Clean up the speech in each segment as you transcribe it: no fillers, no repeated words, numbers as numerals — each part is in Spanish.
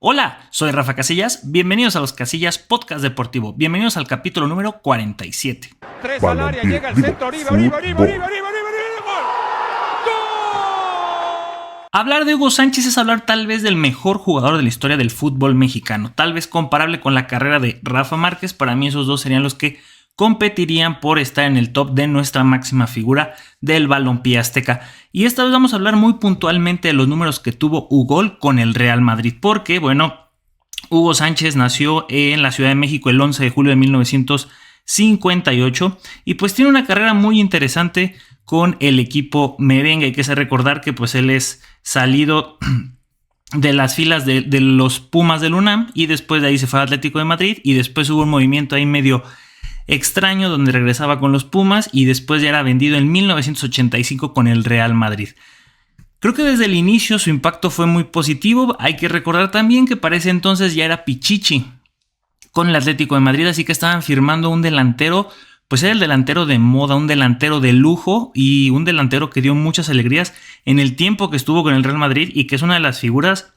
Hola, soy Rafa Casillas, bienvenidos a los Casillas Podcast Deportivo, bienvenidos al capítulo número 47. Tres al área, llega el centro, Oribe, ¡gol! Hablar de Hugo Sánchez es hablar tal vez del mejor jugador de la historia del fútbol mexicano, tal vez comparable con la carrera de Rafa Márquez. Para mí esos dos serían los que competirían por estar en el top de nuestra máxima figura del balompié azteca. Y esta vez vamos a hablar muy puntualmente de los números que tuvo Hugo con el Real Madrid, porque Hugo Sánchez nació en la Ciudad de México el 11 de julio de 1958 y pues tiene una carrera muy interesante con el equipo merengue. Hay que recordar que pues él es salido de las filas de los Pumas del UNAM y después de ahí se fue al Atlético de Madrid y después hubo un movimiento ahí medio extraño donde regresaba con los Pumas y después ya era vendido en 1985 con el Real Madrid. Creo que desde el inicio su impacto fue muy positivo. Hay que recordar también que para ese entonces ya era Pichichi con el Atlético de Madrid, así que estaban firmando un delantero, pues era el delantero de moda, un delantero de lujo y un delantero que dio muchas alegrías en el tiempo que estuvo con el Real Madrid y que es una de las figuras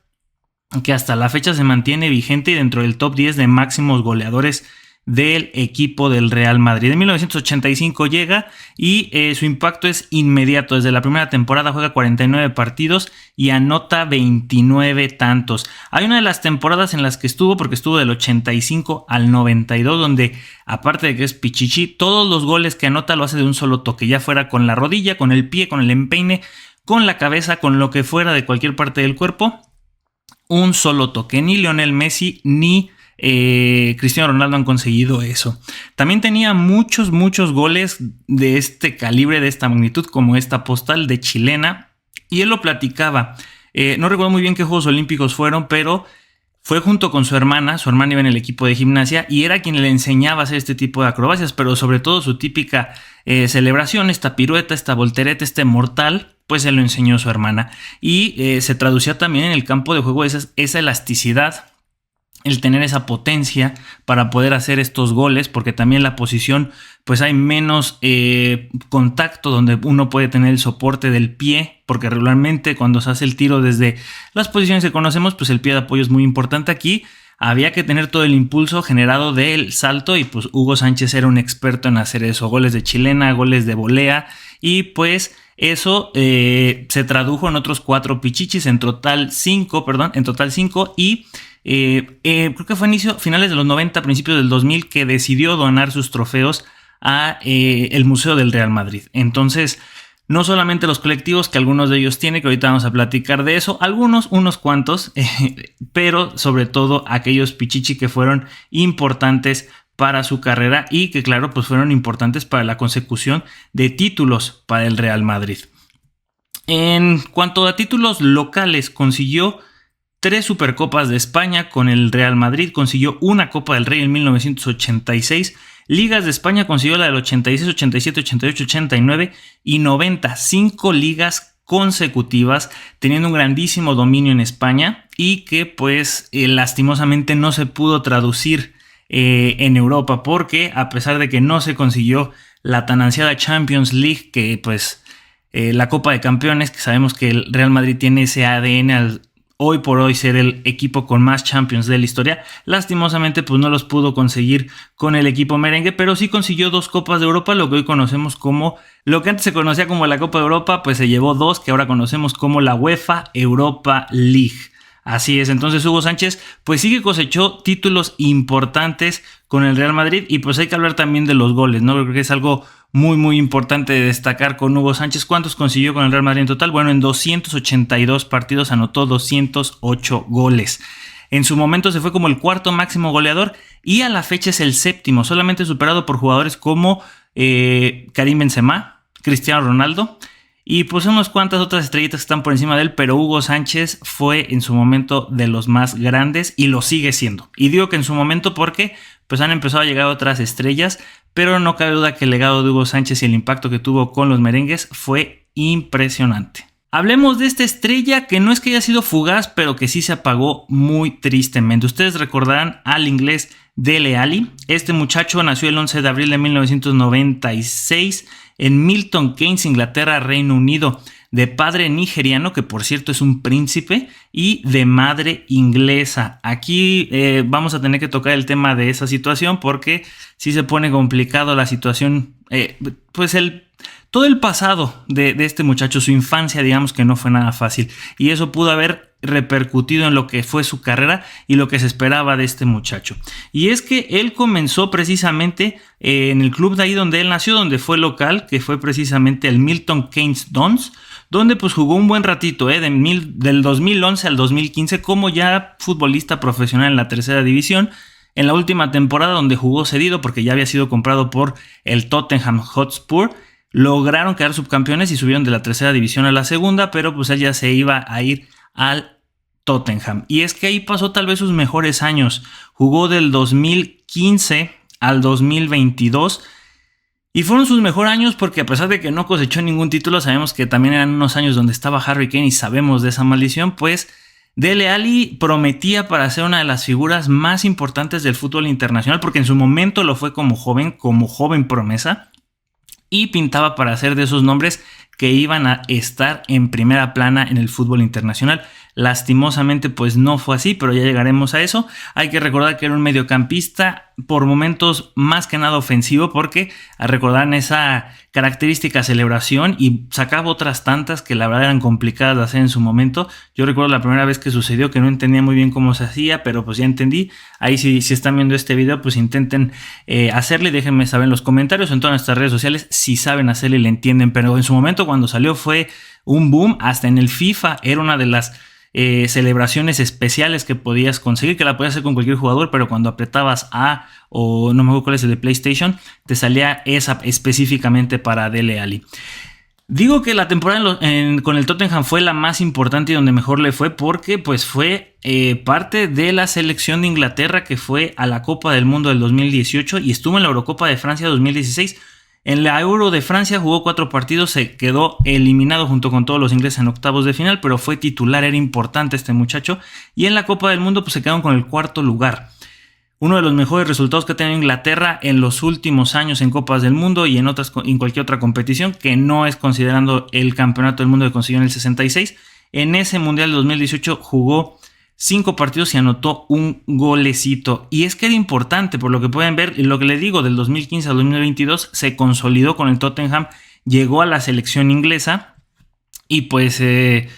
que hasta la fecha se mantiene vigente y dentro del top 10 de máximos goleadores del equipo del Real Madrid. En 1985 llega y su impacto es inmediato. Desde la primera temporada juega 49 partidos y anota 29 tantos. Hay una de las temporadas en las que porque estuvo del 85 al 92, donde aparte de que es Pichichi, todos los goles que anota lo hace de un solo toque, ya fuera con la rodilla, con el pie, con el empeine, con la cabeza, con lo que fuera de cualquier parte del cuerpo, un solo toque. Ni Lionel Messi ni Cristiano Ronaldo han conseguido eso. También tenía muchos goles de este calibre, de esta magnitud, como esta postal de chilena, y él lo platicaba. No recuerdo muy bien qué Juegos Olímpicos fueron, pero fue junto con su hermana iba en el equipo de gimnasia y era quien le enseñaba a hacer este tipo de acrobacias, pero sobre todo su típica celebración, esta pirueta, esta voltereta, este mortal, pues se lo enseñó su hermana y se traducía también en el campo de juego esa elasticidad, el tener esa potencia para poder hacer estos goles, porque también la posición, pues hay menos contacto donde uno puede tener el soporte del pie, porque regularmente cuando se hace el tiro desde las posiciones que conocemos, pues el pie de apoyo es muy importante. Aquí había que tener todo el impulso generado del salto y pues Hugo Sánchez era un experto en hacer eso, goles de chilena, goles de volea y pues eso se tradujo en otros 4 pichichis, en total 5 y creo que fue finales de los 90, principios del 2000 que decidió donar sus trofeos a el Museo del Real Madrid. Entonces, no solamente los colectivos, que algunos de ellos tiene, que ahorita vamos a platicar de eso, unos cuantos, pero sobre todo aquellos pichichi que fueron importantes para su carrera y que claro, pues fueron importantes para la consecución de títulos para el Real Madrid. En cuanto a títulos locales, consiguió 3 Supercopas de España con el Real Madrid, consiguió una Copa del Rey en 1986, Ligas de España consiguió la del 86, 87, 88, 89 y 90, 5 ligas consecutivas, teniendo un grandísimo dominio en España y que pues lastimosamente no se pudo traducir en Europa, porque a pesar de que no se consiguió la tan ansiada Champions League, que pues la Copa de Campeones, que sabemos que el Real Madrid tiene ese ADN hoy por hoy ser el equipo con más Champions de la historia, lastimosamente pues no los pudo conseguir con el equipo merengue, pero sí consiguió 2 Copas de Europa, lo que hoy conocemos como, lo que antes se conocía como la Copa de Europa, pues se llevó 2 que ahora conocemos como la UEFA Europa League. Así es, entonces Hugo Sánchez pues sí que cosechó títulos importantes con el Real Madrid y pues hay que hablar también de los goles, ¿no? Creo que es algo muy importante de destacar con Hugo Sánchez. ¿Cuántos consiguió con el Real Madrid en total? Bueno, en 282 partidos anotó 208 goles. En su momento se fue como el 4º máximo goleador y a la fecha es el 7º, solamente superado por jugadores como Karim Benzema, Cristiano Ronaldo y pues unas cuantas otras estrellitas que están por encima de él, pero Hugo Sánchez fue en su momento de los más grandes y lo sigue siendo. Y digo que en su momento porque pues han empezado a llegar otras estrellas, pero no cabe duda que el legado de Hugo Sánchez y el impacto que tuvo con los merengues fue impresionante. Hablemos de esta estrella que no es que haya sido fugaz, pero que sí se apagó muy tristemente. Ustedes recordarán al inglés Dele Alli. Este muchacho nació el 11 de abril de 1996 en Milton Keynes, Inglaterra, Reino Unido. de padre nigeriano, que por cierto es un príncipe, y de madre inglesa. Aquí vamos a tener que tocar el tema de esa situación porque sí se pone complicado la situación, pues todo el pasado de este muchacho, su infancia, digamos que no fue nada fácil, y eso pudo haber repercutido en lo que fue su carrera y lo que se esperaba de este muchacho. Y es que él comenzó precisamente en el club de ahí donde él nació, donde fue local, que fue precisamente el Milton Keynes Dons, donde pues jugó un buen ratito, del 2011 al 2015 como ya futbolista profesional en la tercera división. En la última temporada, donde jugó cedido porque ya había sido comprado por el Tottenham Hotspur, lograron quedar subcampeones y subieron de la tercera división a la segunda, pero pues él ya se iba a ir al Tottenham. Y es que ahí pasó tal vez sus mejores años. Jugó del 2015 al 2022 y fueron sus mejores años porque, a pesar de que no cosechó ningún título, sabemos que también eran unos años donde estaba Harry Kane y sabemos de esa maldición. Pues Dele Alli prometía para ser una de las figuras más importantes del fútbol internacional, porque en su momento lo fue como joven promesa, y pintaba para ser de esos nombres que iban a estar en primera plana en el fútbol internacional. Lastimosamente pues no fue así, pero ya llegaremos a eso. Hay que recordar que era un mediocampista por momentos más que nada ofensivo, porque a recordar esa característica celebración, y sacaba otras tantas que la verdad eran complicadas de hacer en su momento. Yo recuerdo la primera vez que sucedió que no entendía muy bien cómo se hacía, pero pues ya entendí. Ahí si están viendo este video, pues intenten hacerle, déjenme saber en los comentarios o en todas nuestras redes sociales si saben hacerle y le entienden. Pero en su momento cuando salió fue un boom, hasta en el FIFA era una de las celebraciones especiales que podías conseguir, que la podías hacer con cualquier jugador, pero cuando apretabas A, o no me acuerdo cuál es el de PlayStation, te salía esa específicamente para Dele Alli. Digo que la temporada con el Tottenham fue la más importante y donde mejor le fue, porque pues fue parte de la selección de Inglaterra que fue a la Copa del Mundo del 2018 y estuvo en la Eurocopa de Francia 2016. En la Euro de Francia jugó 4 partidos, se quedó eliminado junto con todos los ingleses en octavos de final, pero fue titular, era importante este muchacho. Y en la Copa del Mundo pues se quedaron con el 4º lugar. Uno de los mejores resultados que ha tenido Inglaterra en los últimos años en Copas del Mundo y en cualquier otra competición, que no es considerando el Campeonato del Mundo que consiguió en el 66. En ese Mundial de 2018 jugó 5 partidos y anotó un golecito. Y es que era importante, por lo que pueden ver, y lo que les digo, del 2015 al 2022 se consolidó con el Tottenham, llegó a la selección inglesa y pues se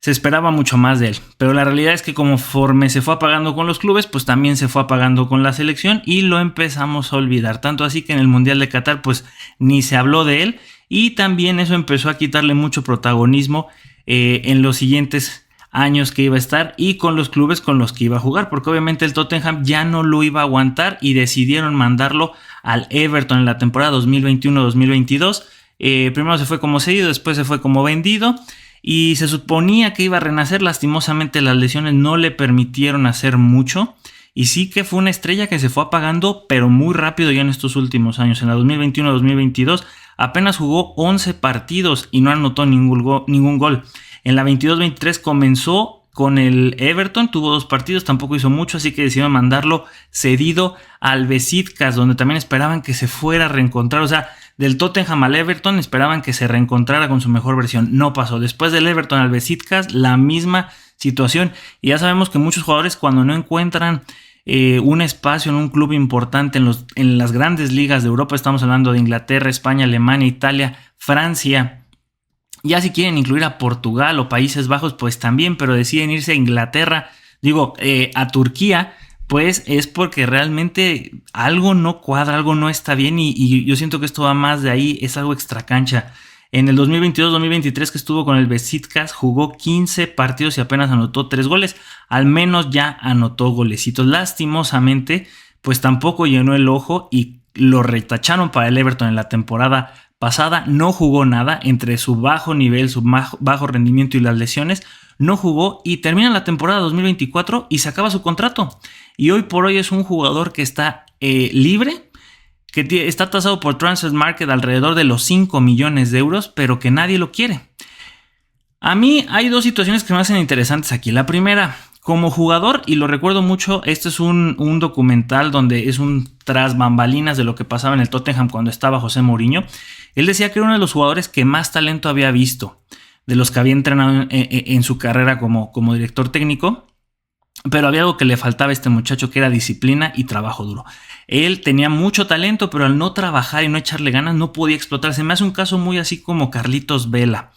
esperaba mucho más de él. Pero la realidad es que conforme se fue apagando con los clubes, pues también se fue apagando con la selección y lo empezamos a olvidar. Tanto así que en el Mundial de Qatar pues ni se habló de él, y también eso empezó a quitarle mucho protagonismo en los siguientes años que iba a estar y con los clubes con los que iba a jugar, porque obviamente el Tottenham ya no lo iba a aguantar y decidieron mandarlo al Everton en la temporada 2021-2022. Primero se fue como cedido, después se fue como vendido y se suponía que iba a renacer. Lastimosamente las lesiones no le permitieron hacer mucho y sí que fue una estrella que se fue apagando, pero muy rápido ya en estos últimos años. En la 2021-2022 apenas jugó 11 partidos y no anotó ningún gol. En la 22-23 comenzó con el Everton, tuvo 2 partidos, tampoco hizo mucho, así que decidieron mandarlo cedido al Beşiktaş, donde también esperaban que se fuera a reencontrar. O sea, del Tottenham al Everton esperaban que se reencontrara con su mejor versión. No pasó. Después del Everton al Beşiktaş, la misma situación. Y ya sabemos que muchos jugadores, cuando no encuentran un espacio en un club importante en las grandes ligas de Europa, estamos hablando de Inglaterra, España, Alemania, Italia, Francia, ya si quieren incluir a Portugal o Países Bajos, pues también, pero deciden irse a Inglaterra, a Turquía, pues es porque realmente algo no cuadra, algo no está bien y yo siento que esto va más de ahí, es algo extracancha. En el 2022-2023 que estuvo con el Beşiktaş jugó 15 partidos y apenas anotó 3 goles, al menos ya anotó golecitos. Lastimosamente, pues tampoco llenó el ojo y lo retacharon para el Everton en la temporada pasada. No jugó nada entre su bajo nivel, su bajo rendimiento y las lesiones. No jugó y termina la temporada 2024 y se acaba su contrato. Y hoy por hoy es un jugador que está libre, que está tasado por Transfer Market alrededor de los 5 millones de euros, pero que nadie lo quiere. A mí hay 2 situaciones que me hacen interesantes aquí. La primera, Como jugador, y lo recuerdo mucho, este es un documental donde es un tras bambalinas de lo que pasaba en el Tottenham cuando estaba José Mourinho. Él decía que era uno de los jugadores que más talento había visto, de los que había entrenado en su carrera como director técnico, pero había algo que le faltaba a este muchacho, que era disciplina y trabajo duro. Él tenía mucho talento, pero al no trabajar y no echarle ganas no podía explotar. Se me hace un caso muy así como Carlitos Vela,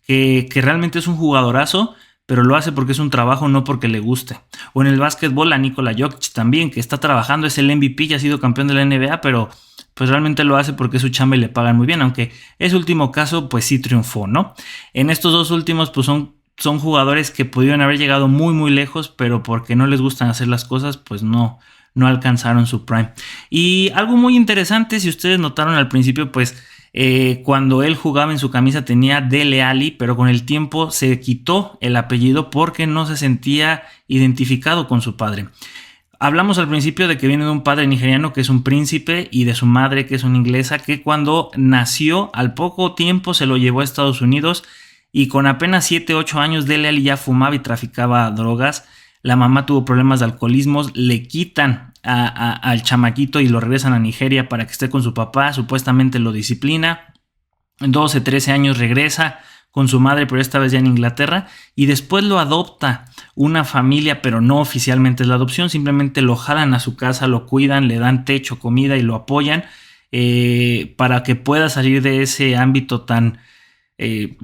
que realmente es un jugadorazo, pero lo hace porque es un trabajo, no porque le guste. O en el básquetbol a Nikola Jokic también, que está trabajando, es el MVP, ya ha sido campeón de la NBA, pero pues realmente lo hace porque es su chamba y le pagan muy bien, aunque ese último caso pues sí triunfó, ¿no? En estos dos últimos pues son jugadores que pudieron haber llegado muy muy lejos, pero porque no les gustan hacer las cosas pues no alcanzaron su prime. Y algo muy interesante, si ustedes notaron al principio, pues cuando él jugaba en su camisa tenía Dele Alli, pero con el tiempo se quitó el apellido porque no se sentía identificado con su padre. Hablamos al principio de que viene de un padre nigeriano que es un príncipe y de su madre que es una inglesa, que cuando nació al poco tiempo se lo llevó a Estados Unidos y con apenas 7-8 años Dele Alli ya fumaba y traficaba drogas. La mamá tuvo problemas de alcoholismo, le quitan al chamaquito y lo regresan a Nigeria para que esté con su papá, supuestamente lo disciplina. 12-13 años regresa con su madre, pero esta vez ya en Inglaterra, y después lo adopta una familia, pero no oficialmente es la adopción, simplemente lo jalan a su casa, lo cuidan, le dan techo, comida y lo apoyan para que pueda salir de ese ámbito tan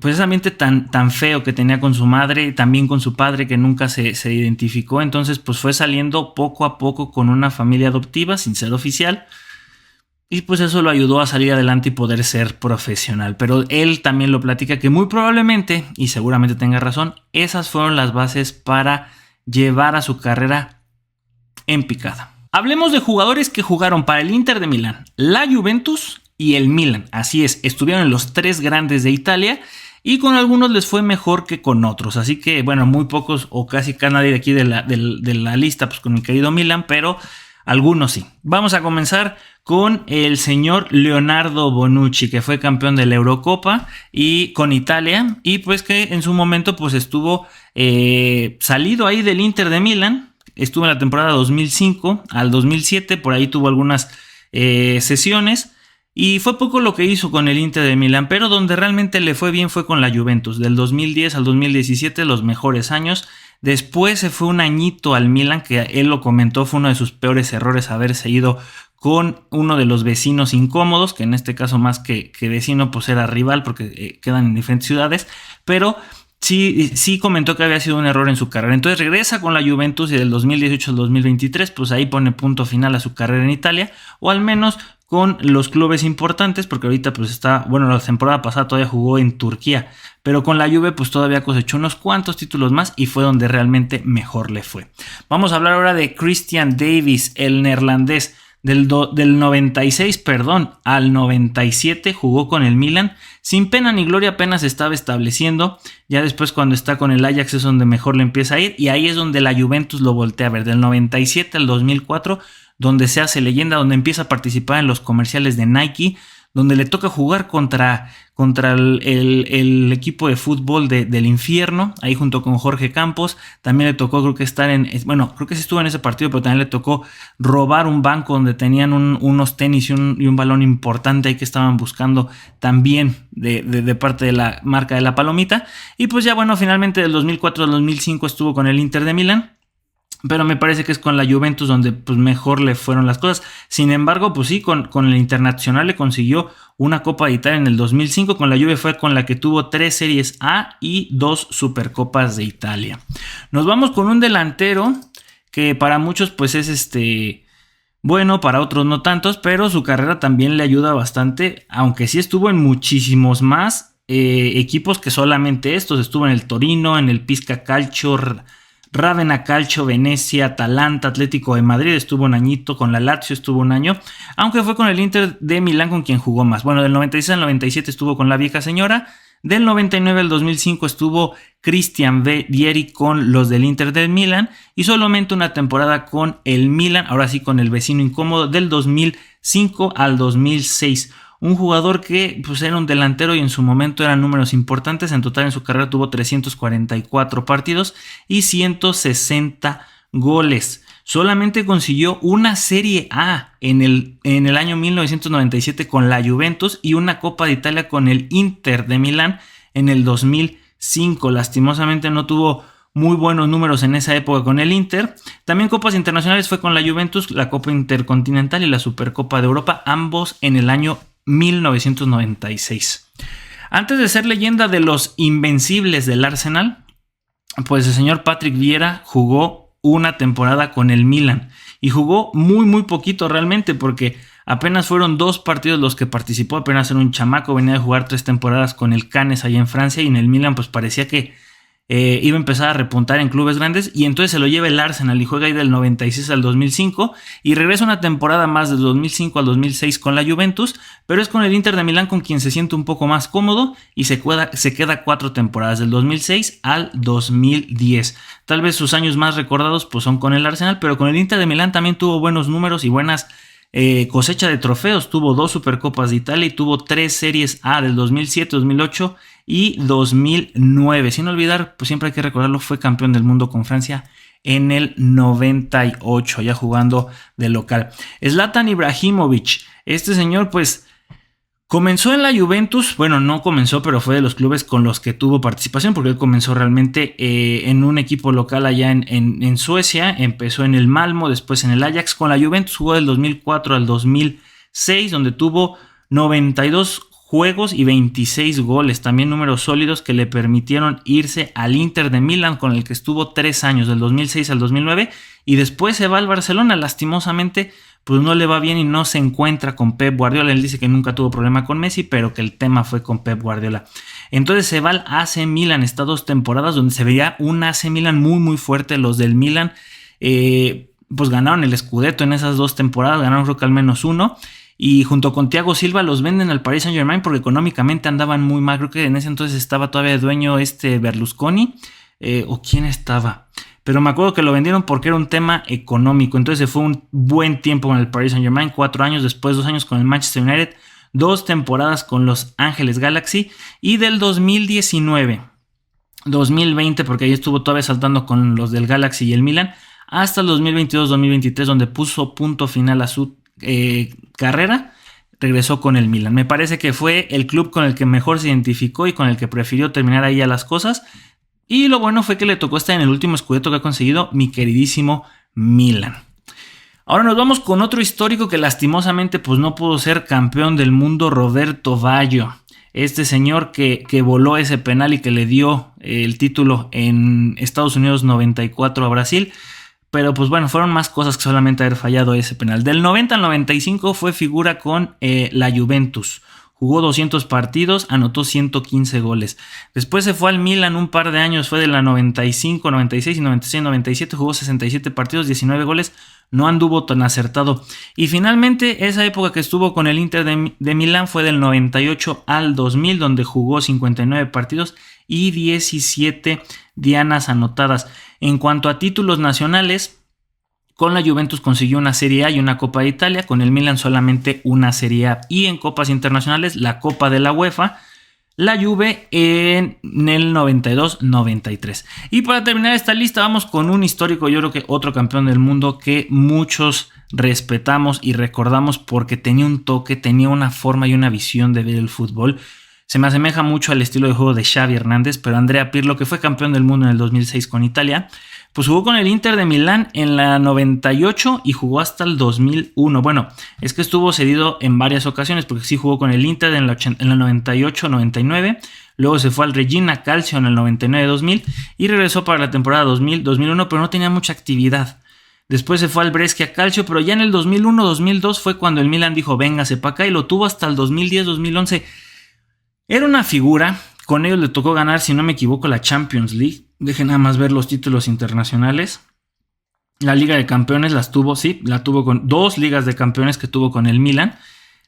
precisamente tan feo que tenía con su madre, también con su padre que nunca se identificó. Entonces pues fue saliendo poco a poco con una familia adoptiva sin ser oficial, y pues eso lo ayudó a salir adelante y poder ser profesional. Pero él también lo platica que muy probablemente, y seguramente tenga razón, esas fueron las bases para llevar a su carrera en picada. Hablemos de jugadores que jugaron para el Inter de Milán, la Juventus y el Milan. Así es, estuvieron en los tres grandes de Italia y con algunos les fue mejor que con otros. Así que, bueno, muy pocos o casi nadie de aquí de la lista, pues con mi querido Milan, pero algunos sí. Vamos a comenzar con el señor Leonardo Bonucci, que fue campeón de la Eurocopa y con Italia, y pues que en su momento pues estuvo salido ahí del Inter de Milán. Estuvo en la temporada 2005 al 2007, por ahí tuvo algunas sesiones. Y fue poco lo que hizo con el Inter de Milán, pero donde realmente le fue bien fue con la Juventus. Del 2010 al 2017, los mejores años. Después se fue un añito al Milan, que él lo comentó, fue uno de sus peores errores haberse ido con uno de los vecinos incómodos, que en este caso más que vecino pues era rival porque quedan en diferentes ciudades, pero sí comentó que había sido un error en su carrera. Entonces regresa con la Juventus y del 2018 al 2023 pues ahí pone punto final a su carrera en Italia, o al menos con los clubes importantes, porque ahorita pues está, bueno, la temporada pasada todavía jugó en Turquía, pero con la Juve pues todavía cosechó unos cuantos títulos más y fue donde realmente mejor le fue. Vamos a hablar ahora de Christian Davies, el neerlandés. Del 96, al 97 jugó con el Milan, sin pena ni gloria, apenas se estaba estableciendo. Ya después cuando está con el Ajax es donde mejor le empieza a ir, y ahí es donde la Juventus lo voltea a ver. Del 97 al 2004, donde se hace leyenda, donde empieza a participar en los comerciales de Nike, donde le toca jugar contra el equipo de fútbol del infierno, ahí junto con Jorge Campos. También le tocó, creo que creo que sí estuvo en ese partido, pero también le tocó robar un banco donde tenían unos tenis y un balón importante ahí que estaban buscando también de parte de la marca de la Palomita. Y pues ya bueno, finalmente del 2004 al 2005 estuvo con el Inter de Milán, pero me parece que es con la Juventus donde pues mejor le fueron las cosas. Sin embargo, pues sí, con el Internacional le consiguió una Copa de Italia en el 2005. Con la Juve fue con la que tuvo 3 Series A y 2 Supercopas de Italia. Nos vamos con un delantero que para muchos pues es bueno, para otros no tantos, pero su carrera también le ayuda bastante, aunque sí estuvo en muchísimos más equipos que solamente estos. Estuvo en el Torino, en el Pisca Calcio, Ravenna Calcio, Venecia, Atalanta, Atlético de Madrid, estuvo un añito, con la Lazio estuvo un año, aunque fue con el Inter de Milán con quien jugó más. Bueno, del 96 al 97 estuvo con la vieja señora, del 99 al 2005 estuvo Christian Vieri con los del Inter de Milán, y solamente una temporada con el Milan, ahora sí con el vecino incómodo, del 2005 al 2006. un jugador que pues era un delantero y en su momento eran números importantes. En total en su carrera tuvo 344 partidos y 160 goles. Solamente consiguió una Serie A en el año 1997 con la Juventus y una Copa de Italia con el Inter de Milán en el 2005. Lastimosamente no tuvo muy buenos números en esa época con el Inter. También copas internacionales fue con la Juventus, la Copa Intercontinental y la Supercopa de Europa, ambos en el año 1996. Antes de ser leyenda de los invencibles del Arsenal, pues el señor Patrick Vieira jugó una temporada con el Milan y jugó muy poquito realmente, porque apenas fueron 2 partidos los que participó. Apenas era un chamaco, venía de jugar 3 temporadas con el Cannes allá en Francia, y en el Milan pues parecía que iba a empezar a repuntar en clubes grandes, y entonces se lo lleva el Arsenal y juega ahí del 96 al 2005 y regresa una temporada más del 2005 al 2006 con la Juventus, pero es con el Inter de Milán con quien se siente un poco más cómodo y se queda 4 temporadas del 2006 al 2010. Tal vez sus años más recordados pues son con el Arsenal, pero con el Inter de Milán también tuvo buenos números y buenas cosecha de trofeos. Tuvo 2 Supercopas de Italia y tuvo 3 Series A del 2007, 2008 y 2009. Sin olvidar, pues siempre hay que recordarlo, fue campeón del mundo con Francia en el 98, ya jugando de local. Zlatan Ibrahimovic, este señor pues comenzó en la Juventus. Bueno, no comenzó, pero fue de los clubes con los que tuvo participación, porque él comenzó realmente en un equipo local allá en Suecia. Empezó en el Malmo, después en el Ajax. Con la Juventus jugó del 2004 al 2006, donde tuvo 92 juegos y 26 goles, también números sólidos que le permitieron irse al Inter de Milán, con el que estuvo 3 años, del 2006 al 2009, y después se va al Barcelona. Lastimosamente pues no le va bien y no se encuentra con Pep Guardiola. Él dice que nunca tuvo problema con Messi, pero que el tema fue con Pep Guardiola. Entonces se va al AC Milan. Está 2 temporadas donde se veía un AC Milan muy fuerte. Los del Milan pues ganaron el Scudetto en esas 2 temporadas, ganaron creo que al menos 1. Y junto con Thiago Silva los venden al Paris Saint-Germain porque económicamente andaban muy mal. Creo que en ese entonces estaba todavía dueño Berlusconi, o quién estaba. Pero me acuerdo que lo vendieron porque era un tema económico. Entonces fue un buen tiempo con el Paris Saint-Germain, 4 años, después 2 años con el Manchester United, 2 temporadas con Los Ángeles Galaxy, y del 2019, 2020, porque ahí estuvo todavía saltando con los del Galaxy y el Milan, hasta el 2022-2023, donde puso punto final a su carrera. Regresó con el Milan. Me parece que fue el club con el que mejor se identificó y con el que prefirió terminar ahí a las cosas. Y lo bueno fue que le tocó estar en el último Scudetto que ha conseguido mi queridísimo Milan. Ahora nos vamos con otro histórico que lastimosamente pues no pudo ser campeón del mundo, Roberto Baggio. Este señor que voló ese penal y que le dio el título en Estados Unidos 94 a Brasil. Pero pues bueno, fueron más cosas que solamente haber fallado ese penal. Del 90 al 95 fue figura con la Juventus. Jugó 200 partidos, anotó 115 goles. Después se fue al Milan un par de años, fue de la 95, 96 y 96, 97. Jugó 67 partidos, 19 goles. No anduvo tan acertado. Y finalmente esa época que estuvo con el Inter de Milán fue del 98 al 2000, donde jugó 59 partidos y 17 dianas anotadas. En cuanto a títulos nacionales, con la Juventus consiguió una Serie A y una Copa de Italia, con el Milan solamente una Serie A. Y en copas internacionales, la Copa de la UEFA, la Juve en el 92-93. Y para terminar esta lista vamos con un histórico, yo creo que otro campeón del mundo que muchos respetamos y recordamos porque tenía un toque, tenía una forma y una visión de ver el fútbol. Se me asemeja mucho al estilo de juego de Xavi Hernández, pero Andrea Pirlo, que fue campeón del mundo en el 2006 con Italia, pues jugó con el Inter de Milán en la 98 y jugó hasta el 2001. Bueno, es que estuvo cedido en varias ocasiones, porque sí jugó con el Inter en la 98-99, luego se fue al Regina Calcio en el 99-2000 y regresó para la temporada 2000-2001, pero no tenía mucha actividad. Después se fue al Brescia Calcio, pero ya en el 2001-2002 fue cuando el Milan dijo, véngase para acá, y lo tuvo hasta el 2010-2011. Era una figura. Con ellos le tocó ganar, si no me equivoco, la Champions League. Dejen nada más ver los títulos internacionales. La Liga de Campeones la tuvo con 2 Ligas de Campeones que tuvo con el Milan.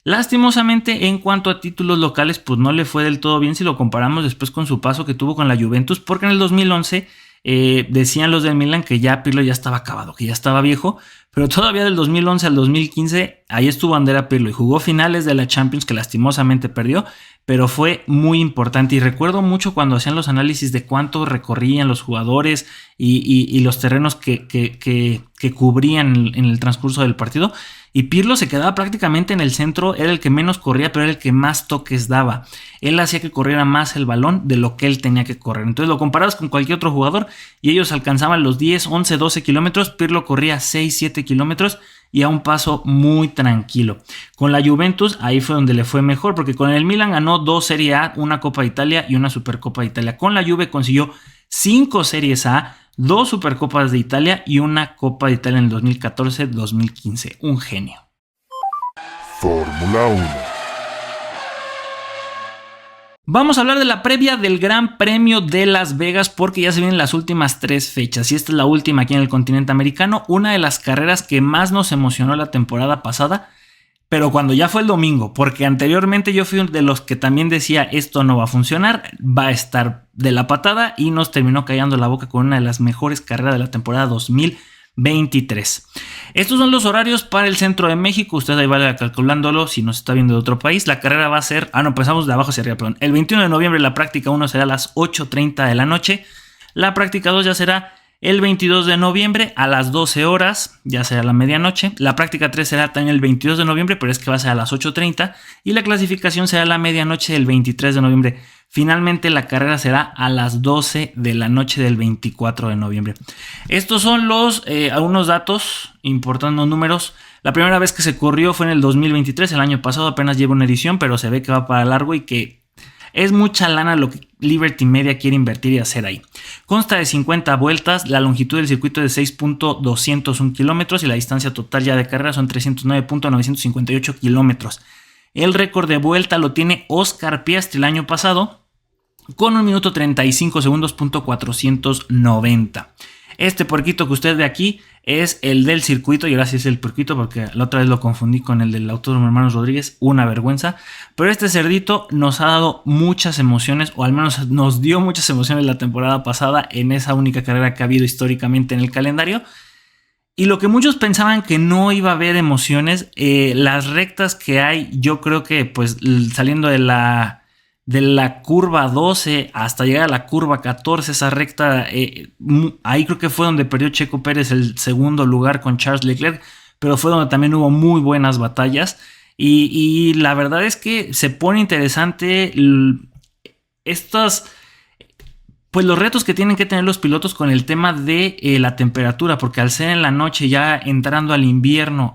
Lastimosamente, en cuanto a títulos locales, pues no le fue del todo bien si lo comparamos después con su paso que tuvo con la Juventus, porque en el 2011 decían los del Milan que ya Pirlo ya estaba acabado, que ya estaba viejo, pero todavía del 2011 al 2015 ahí estuvo Andrea Pirlo y jugó finales de la Champions que lastimosamente perdió, pero fue muy importante. Y recuerdo mucho cuando hacían los análisis de cuánto recorrían los jugadores y los terrenos que cubrían en el transcurso del partido. Y Pirlo se quedaba prácticamente en el centro, era el que menos corría, pero era el que más toques daba. Él hacía que corriera más el balón de lo que él tenía que correr. Entonces lo comparabas con cualquier otro jugador y ellos alcanzaban los 10, 11, 12 kilómetros. Pirlo corría 6, 7 kilómetros y a un paso muy tranquilo. Con la Juventus ahí fue donde le fue mejor, porque con el Milan ganó 2 Serie A, una Copa de Italia y una Supercopa de Italia. Con la Juve consiguió 5 Series A, 2 Supercopas de Italia y una Copa de Italia en el 2014-2015. Un genio. Fórmula 1. Vamos a hablar de la previa del Gran Premio de Las Vegas porque ya se vienen las últimas 3 fechas y esta es la última aquí en el continente americano. Una de las carreras que más nos emocionó la temporada pasada, pero cuando ya fue el domingo, porque anteriormente yo fui de los que también decía esto no va a funcionar, va a estar de la patada y nos terminó callando la boca con una de las mejores carreras de la temporada 2023. Estos son los horarios para el centro de México. Usted ahí vaya calculándolo si nos está viendo de otro país. La carrera va a ser, empezamos de abajo hacia arriba, perdón. El 21 de noviembre la práctica 1 será a las 8:30 de la noche. La práctica 2 ya será el 22 de noviembre a las 12 horas, ya será la medianoche. La práctica 3 será también el 22 de noviembre, pero es que va a ser a las 8:30. Y la clasificación será la medianoche del 23 de noviembre. Finalmente la carrera será a las 12 de la noche del 24 de noviembre. Estos son algunos datos, importantes números. La primera vez que se corrió fue en el 2023, el año pasado apenas lleva una edición, pero se ve que va para largo y que es mucha lana lo que Liberty Media quiere invertir y hacer ahí. Consta de 50 vueltas, la longitud del circuito es de 6.201 kilómetros y la distancia total ya de carrera son 309.958 kilómetros. El récord de vuelta lo tiene Oscar Piastri el año pasado con 1 minuto 35 segundos .490. Este puerquito que usted ve aquí es el del circuito, y ahora sí es el puerquito porque la otra vez lo confundí con el del Autódromo Hermanos Rodríguez, una vergüenza, pero este cerdito nos ha dado muchas emociones, o al menos nos dio muchas emociones la temporada pasada en esa única carrera que ha habido históricamente en el calendario. Y lo que muchos pensaban que no iba a haber emociones, las rectas que hay, yo creo que pues saliendo de la curva 12 hasta llegar a la curva 14, esa recta, ahí creo que fue donde perdió Checo Pérez el segundo lugar con Charles Leclerc, pero fue donde también hubo muy buenas batallas y la verdad es que se pone interesante pues los retos que tienen que tener los pilotos con el tema de la temperatura, porque al ser en la noche ya entrando al invierno,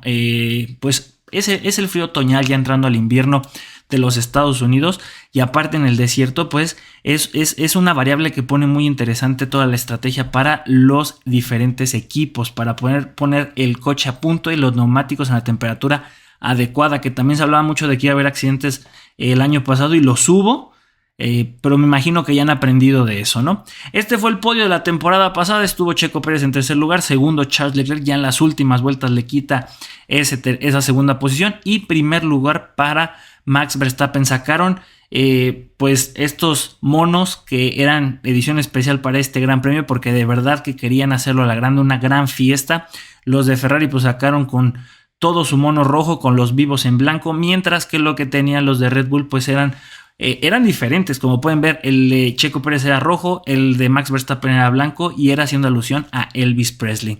pues es el frío otoñal ya entrando al invierno de los Estados Unidos, y aparte en el desierto pues es una variable que pone muy interesante toda la estrategia para los diferentes equipos, para poner el coche a punto y los neumáticos en la temperatura adecuada, que también se hablaba mucho de que iba a haber accidentes el año pasado y los hubo, pero me imagino que ya han aprendido de eso, ¿no? Este fue el podio de la temporada pasada, estuvo Checo Pérez en tercer lugar, segundo Charles Leclerc, ya en las últimas vueltas le quita esa segunda posición, y primer lugar para Max Verstappen. Sacaron pues estos monos que eran edición especial para este gran premio porque de verdad que querían hacerlo a la grande, una gran fiesta. Los de Ferrari pues sacaron con todo su mono rojo con los vivos en blanco, mientras que lo que tenían los de Red Bull pues eran diferentes. Como pueden ver, el de Checo Pérez era rojo, el de Max Verstappen era blanco y era haciendo alusión a Elvis Presley.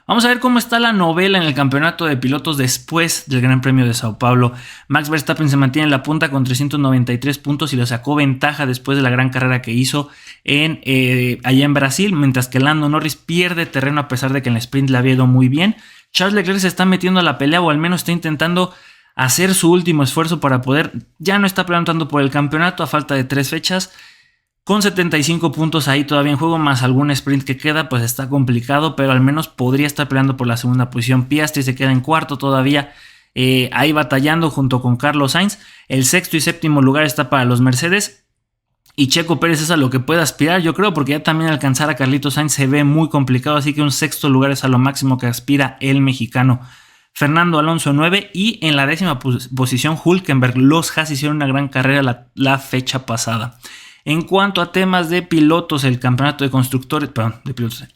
Vamos a ver cómo está la novela en el campeonato de pilotos después del Gran Premio de Sao Paulo. Max Verstappen se mantiene en la punta con 393 puntos y le sacó ventaja después de la gran carrera que hizo allá en Brasil, mientras que Lando Norris pierde terreno a pesar de que en el sprint le había ido muy bien. Charles Leclerc se está metiendo a la pelea, o al menos está intentando hacer su último esfuerzo para poder, ya no está peleando tanto por el campeonato a falta de 3 fechas. Con 75 puntos ahí todavía en juego, más algún sprint que queda, pues está complicado, pero al menos podría estar peleando por la segunda posición. Piastri se queda en cuarto todavía, ahí batallando junto con Carlos Sainz. El sexto y séptimo lugar está para los Mercedes, y Checo Pérez es a lo que puede aspirar, yo creo, porque ya también alcanzar a Carlitos Sainz se ve muy complicado, así que un sexto lugar es a lo máximo que aspira el mexicano. Fernando Alonso 9, y en la 10ª posición Hülkenberg. Los Haas hicieron una gran carrera la fecha pasada. En cuanto a temas de pilotos, el campeonato de constructores,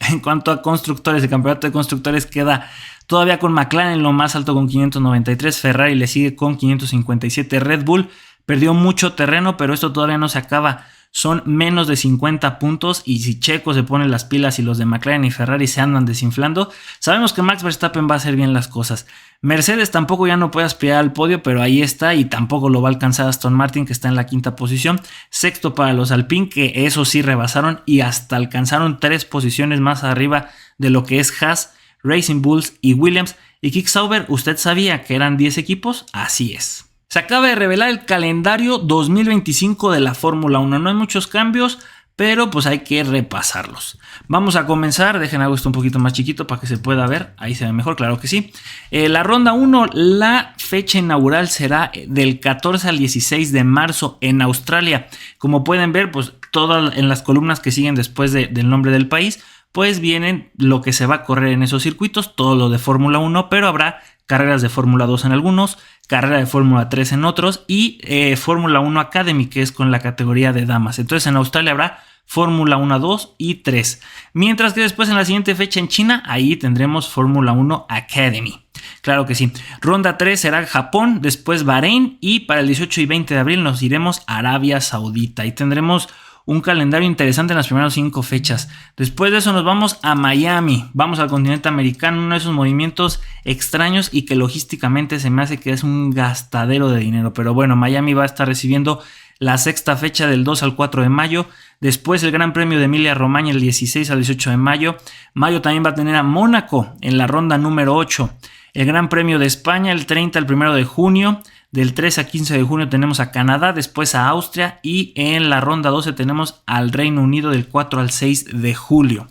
en cuanto a constructores, el campeonato de constructores queda todavía con McLaren en lo más alto con 593, Ferrari le sigue con 557, Red Bull perdió mucho terreno, pero esto todavía no se acaba. Son menos de 50 puntos y si Checo se pone las pilas y los de McLaren y Ferrari se andan desinflando, sabemos que Max Verstappen va a hacer bien las cosas. Mercedes tampoco ya no puede aspirar al podio, pero ahí está y tampoco lo va a alcanzar Aston Martin, que está en la quinta posición. Sexto para los Alpine, que eso sí rebasaron y hasta alcanzaron 3 posiciones más arriba de lo que es Haas, Racing Bulls y Williams. Y Kick Sauber, ¿usted sabía que eran 10 equipos? Así es. Se acaba de revelar el calendario 2025 de la Fórmula 1. No hay muchos cambios, pero pues hay que repasarlos. Vamos a comenzar. Dejen algo esto un poquito más chiquito para que se pueda ver. Ahí se ve mejor, claro que sí. La ronda 1, la fecha inaugural será del 14 al 16 de marzo en Australia. Como pueden ver, pues todas en las columnas que siguen después del nombre del país, pues vienen lo que se va a correr en esos circuitos, todo lo de Fórmula 1, pero habrá carreras de Fórmula 2 en algunos, carrera de Fórmula 3 en otros y Fórmula 1 Academy, que es con la categoría de damas. Entonces en Australia habrá Fórmula 1, 2 y 3. Mientras que después en la siguiente fecha en China, ahí tendremos Fórmula 1 Academy. Claro que sí. Ronda 3 será Japón, después Bahrein y para el 18 y 20 de abril nos iremos a Arabia Saudita. Ahí tendremos un calendario interesante en las primeras 5 fechas. Después de eso nos vamos a Miami. Vamos al continente americano, uno de esos movimientos extraños y que logísticamente se me hace que es un gastadero de dinero. Pero bueno, Miami va a estar recibiendo la sexta fecha del 2 al 4 de mayo. Después el Gran Premio de Emilia-Romagna el 16 al 18 de mayo. Mayo también va a tener a Mónaco en la ronda número 8. El Gran Premio de España el 30 al 1 de junio. Del 3 a 15 de junio tenemos a Canadá, después a Austria y en la ronda 12 tenemos al Reino Unido del 4 al 6 de julio.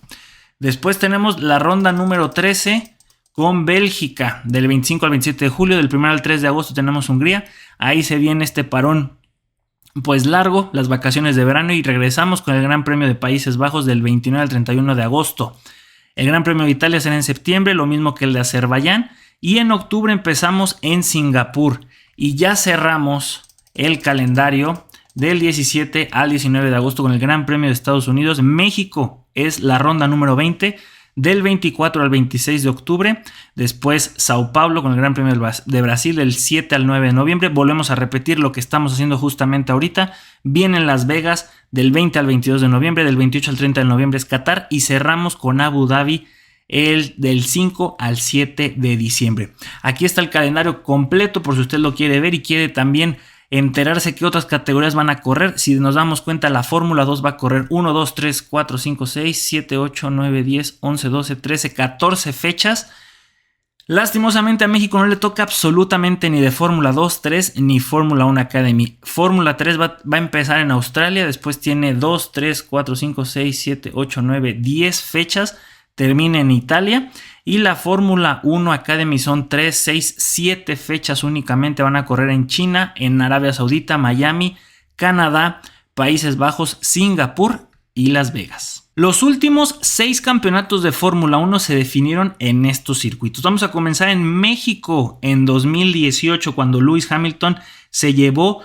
Después tenemos la ronda número 13 con Bélgica del 25 al 27 de julio, del 1 al 3 de agosto tenemos Hungría. Ahí se viene este parón pues largo, las vacaciones de verano y regresamos con el Gran Premio de Países Bajos del 29 al 31 de agosto. El Gran Premio de Italia será en septiembre, lo mismo que el de Azerbaiyán y en octubre empezamos en Singapur. Y ya cerramos el calendario del 17 al 19 de agosto con el Gran Premio de Estados Unidos. México es la ronda número 20 del 24 al 26 de octubre. Después Sao Paulo con el Gran Premio de Brasil del 7 al 9 de noviembre. Volvemos a repetir lo que estamos haciendo justamente ahorita. Vienen Las Vegas del 20 al 22 de noviembre. Del 28 al 30 de noviembre es Qatar. Y cerramos con Abu Dhabi el del 5 al 7 de diciembre. Aquí está el calendario completo por si usted lo quiere ver y quiere también enterarse qué otras categorías van a correr. Si nos damos cuenta, la Fórmula 2 va a correr 1, 2, 3, 4, 5, 6, 7, 8, 9, 10, 11, 12, 13, 14 fechas. Lastimosamente a México no le toca absolutamente ni de Fórmula 2, 3 ni Fórmula 1 Academy. Fórmula 3 va a empezar en Australia, después tiene 2, 3, 4, 5, 6, 7, 8, 9, 10 fechas. Termina en Italia y la Fórmula 1 Academy son 3, 6, 7 fechas únicamente. Van a correr en China, en Arabia Saudita, Miami, Canadá, Países Bajos, Singapur y Las Vegas. Los últimos 6 campeonatos de Fórmula 1 se definieron en estos circuitos. Vamos a comenzar en México en 2018 cuando Lewis Hamilton se llevó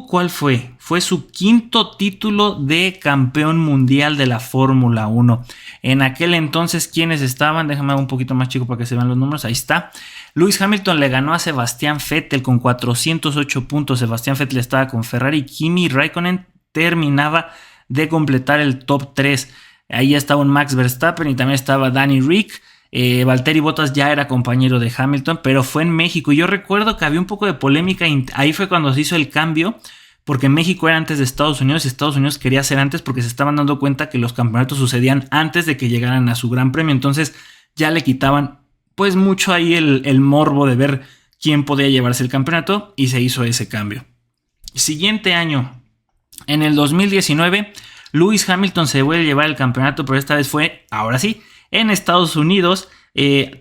¿cuál fue? Fue su 5º título de campeón mundial de la Fórmula 1. En aquel entonces, ¿quiénes estaban? Déjame un poquito más chico para que se vean los números. Ahí está. Lewis Hamilton le ganó a Sebastián Vettel con 408 puntos. Sebastián Vettel estaba con Ferrari. Kimi Raikkonen terminaba de completar el top 3. Ahí estaba un Max Verstappen y también estaba Danny Rick. Valtteri Bottas ya era compañero de Hamilton, pero fue en México. Y yo recuerdo que había un poco de polémica. Ahí fue cuando se hizo el cambio, porque México era antes de Estados Unidos y Estados Unidos quería ser antes porque se estaban dando cuenta que los campeonatos sucedían antes de que llegaran a su Gran Premio. Entonces ya le quitaban pues mucho ahí el morbo de ver quién podía llevarse el campeonato y se hizo ese cambio. Siguiente año, en el 2019, Lewis Hamilton se vuelve a llevar el campeonato, pero esta vez fue, ahora sí, en Estados Unidos.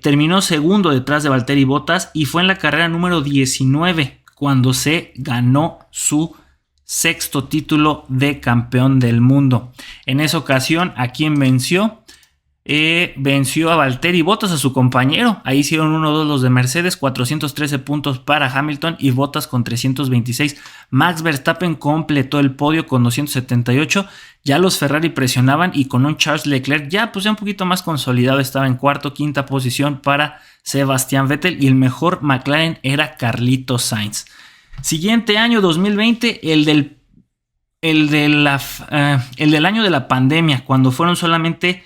Terminó segundo detrás de Valtteri Bottas y fue en la carrera número 19 cuando se ganó su 6º título de campeón del mundo. En esa ocasión, ¿a quién venció? venció a Valtteri Bottas, a su compañero. Ahí hicieron 1-2 los de Mercedes, 413 puntos para Hamilton y Bottas con 326. Max Verstappen completó el podio con 278. Ya los Ferrari presionaban y con un Charles Leclerc ya un poquito más consolidado, estaba en quinta posición para Sebastian Vettel, y el mejor McLaren era Carlitos Sainz. Siguiente año 2020, el del año de la pandemia, cuando fueron solamente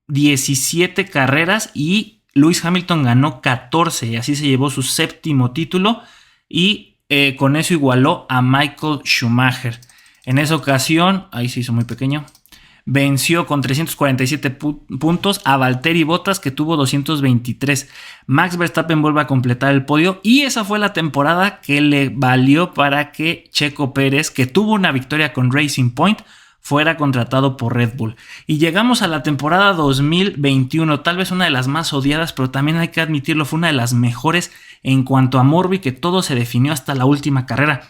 17 carreras y Lewis Hamilton ganó 14 y así se llevó su 7º título y con eso igualó a Michael Schumacher. En esa ocasión, ahí se hizo muy pequeño, venció con 347 puntos a Valtteri Bottas, que tuvo 223. Max Verstappen vuelve a completar el podio y esa fue la temporada que le valió para que Checo Pérez, que tuvo una victoria con Racing Point, fuera contratado por Red Bull. Y llegamos a la temporada 2021, tal vez una de las más odiadas, pero también hay que admitirlo, fue una de las mejores en cuanto a morbo y que todo se definió hasta la última carrera.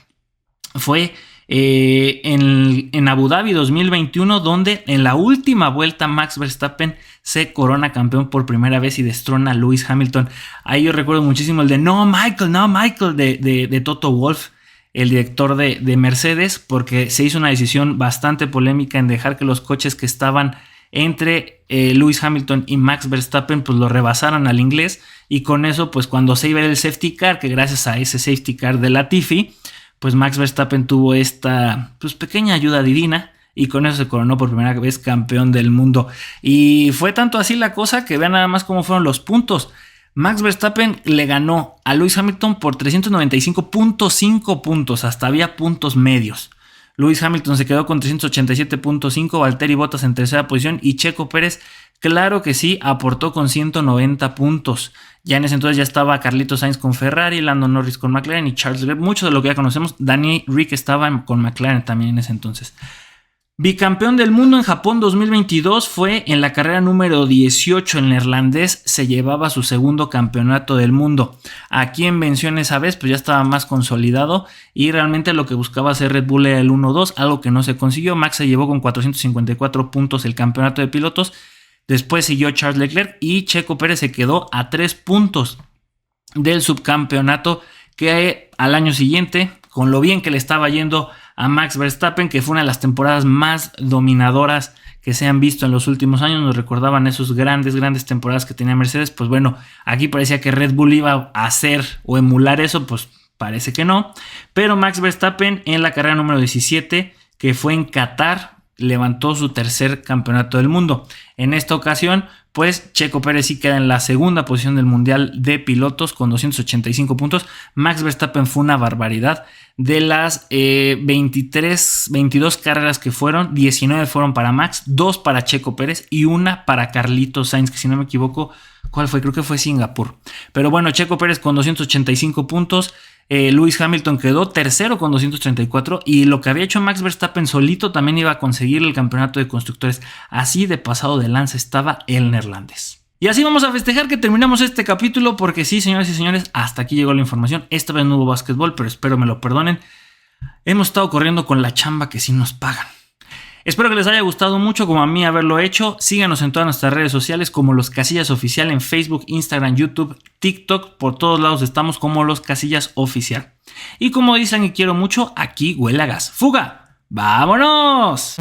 Fue en Abu Dhabi 2021, donde en la última vuelta Max Verstappen se corona campeón por primera vez y destrona a Lewis Hamilton. Ahí yo recuerdo muchísimo el de no Michael de Toto Wolff, el director de Mercedes, porque se hizo una decisión bastante polémica en dejar que los coches que estaban entre Lewis Hamilton y Max Verstappen pues lo rebasaran al inglés, y con eso pues cuando se iba el safety car, que gracias a ese safety car de Latifi, pues Max Verstappen tuvo esta pequeña ayuda divina y con eso se coronó por primera vez campeón del mundo. Y fue tanto así la cosa que vean nada más cómo fueron los puntos. Max Verstappen le ganó a Lewis Hamilton por 395.5 puntos, hasta había puntos medios. Lewis Hamilton se quedó con 387.5, Valtteri Bottas en tercera posición y Checo Pérez, claro que sí, aportó con 190 puntos. Ya en ese entonces ya estaba Carlitos Sainz con Ferrari, Lando Norris con McLaren y Charles Leclerc, mucho de lo que ya conocemos. Danny Rick estaba con McLaren también en ese entonces. Bicampeón del mundo en Japón 2022 fue en la carrera número 18. El neerlandés se llevaba su segundo campeonato del mundo. ¿A quién venció en esa vez? Pues ya estaba más consolidado y realmente lo que buscaba hacer Red Bull era el 1-2, algo que no se consiguió. Max se llevó con 454 puntos el campeonato de pilotos. Después siguió Charles Leclerc y Checo Pérez se quedó a 3 puntos del subcampeonato, que al año siguiente, con lo bien que le estaba yendo a Max Verstappen, que fue una de las temporadas más dominadoras que se han visto en los últimos años, nos recordaban esos grandes temporadas que tenía Mercedes. Pues bueno, aquí parecía que Red Bull iba a hacer o emular eso, pues parece que no, pero Max Verstappen en la carrera número 17, que fue en Qatar, levantó su tercer campeonato del mundo. En esta ocasión, pues Checo Pérez sí queda en la segunda posición del mundial de pilotos con 285 puntos. Max Verstappen fue una barbaridad. De las 22 carreras que fueron, 19 fueron para Max, 2 para Checo Pérez y 1 para Carlitos Sainz, que si no me equivoco, ¿cuál fue? Creo que fue Singapur. Pero bueno, Checo Pérez con 285 puntos. Lewis Hamilton quedó tercero con 234 y lo que había hecho Max Verstappen solito también iba a conseguir el campeonato de constructores. Así de pasado de lanza estaba el neerlandés. Y así vamos a festejar que terminamos este capítulo, porque sí, señoras y señores, hasta aquí llegó la información. Esta vez no hubo básquetbol, pero espero me lo perdonen. Hemos estado corriendo con la chamba que sí nos pagan. Espero que les haya gustado mucho como a mí haberlo hecho. Síganos en todas nuestras redes sociales como Los Casillas Oficial en Facebook, Instagram, YouTube, TikTok. Por todos lados estamos como Los Casillas Oficial. Y como dicen y quiero mucho, aquí huele a gas. ¡Fuga! ¡Vámonos!